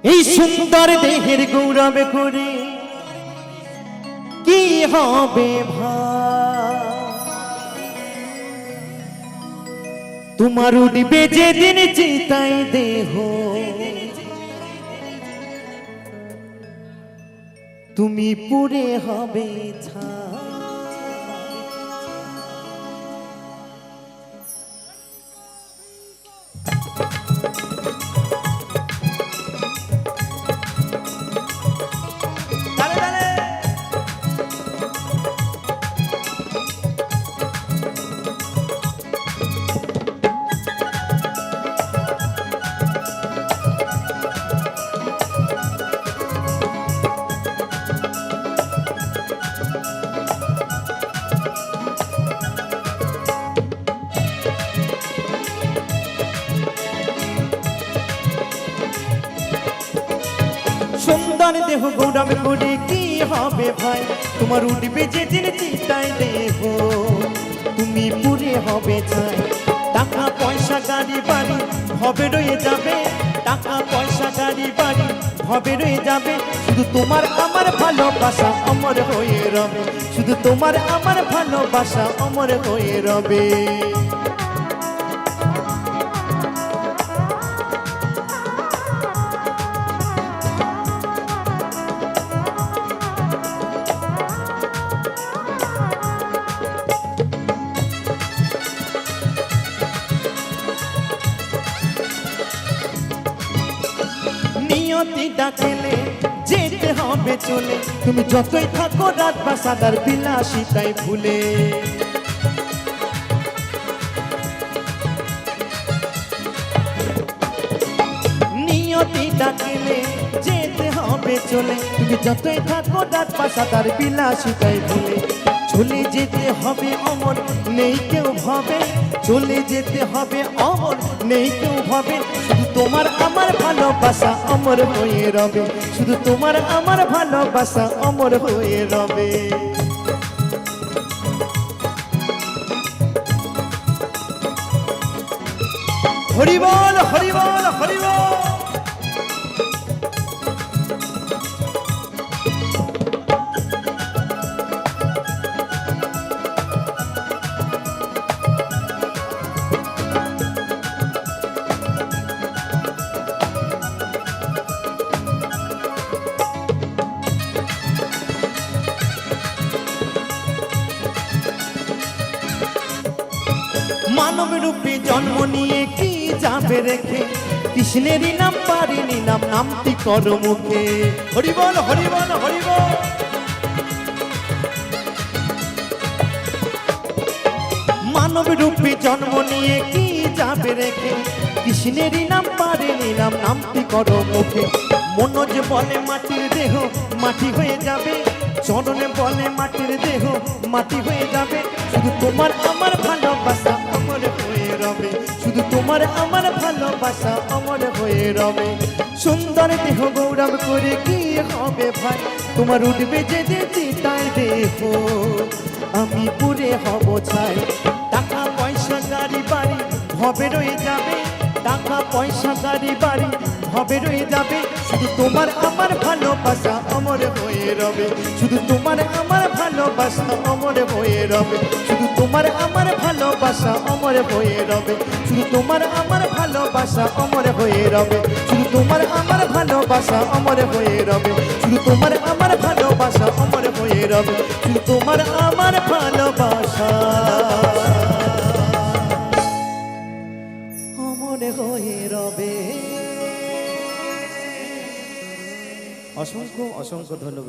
এই সুন্দর দেহের গৌরবে করে কি হবে ভাই, তোমার উঠবে যেদিন চিতাই দেহ, তুমি পুরে হবে ছাই। সুন্দর দেহ গৌরবে করে কি হবে ভাই, তোমার উঠবে যেদিন চিতাই দেহ, তুমি পুরে হবে ছাই। টাকা পয়সা গাড়ি বাড়ি হবে রয়ে যাবে, টাকা পয়সা গাড়ি বাড়ি হবে রয়ে যাবে, শুধু তোমার আমার ভালোবাসা অমর হয়ে রবে, শুধু তোমার আমার ভালোবাসা অমর হয়ে রবে। নিয়তি ডাকেলে যেতে হবে চলে, তুমি যতই থাকো রাত বা সাদার বিলাসিতাই ভুলে। নিয়তি ডাকেলে যেতে হবে চলে, তুমি যতই থাকো রাত বা সাদার বিলাসিতাই ভুলে। চলে যেতে হবে অমর নেই কেউ ভাবে, চলে যেতে হবে অমর নেই কেউ ভাবে, শুধু তোমার আমার ভালোবাসা অমর হয়ে রবে, শুধু তোমার আমার ভালোবাসা অমর হয়ে রবে। হরি বল হরি বল হরি বল। মানব রূপে জন্ম নিয়ে কি যাবে রেখে, কৃষ্ণেরই নাম পারিনি নাম নামটি কর মুখে। হরি বল হরি বল হরি বল। মানব রূপে জন্ম নিয়ে কি যাবে রেখে, কৃষ্ণেরই নাম পারিনি নাম নামটি কর মুখে। মনোজ বলে মাটির দেহ মাটি হয়ে যাবে, চরণে বলে মাটির দেহ মাটি হয়ে যাবে, শুধু তোমার আমার ভালোবাসা অমর হয়ে রবে, শুধু তোমার আমার ভালোবাসা অমর হয়ে রবে। সুন্দর দেহ গৌরব করে কি হবে ভাই, তোমার উঠবে যেদিন চিতাই দেহ, আমি পুরে হব ছাই। টাকা পয়সা গাড়ি বাড়ি হবে রয়ে যাবে, টাকা পয়সা গাড়ি বাড়ি হবে রয়ে যাবে, শুধু তোমার আমার ভালোবাসা অমর হয়ে রবে, শুধু তোমার আমার ভালোবাসা অমর হয়ে রবে, শুধু তোমার আমার ভালোবাসা অমর হয়ে রবে, শুধু তোমার আমার ভালোবাসা অমর হয়ে রবে, শুধু তোমার আমার ভালোবাসা অমর হয়ে রবে, শুধু তোমার আমার ভালোবাসা অমর হয়ে রবে, শুধু তোমার আমার ভালোবাসা অমর হয়ে রবে। অসংখ্য অসংখ্য ধন্যবাদ।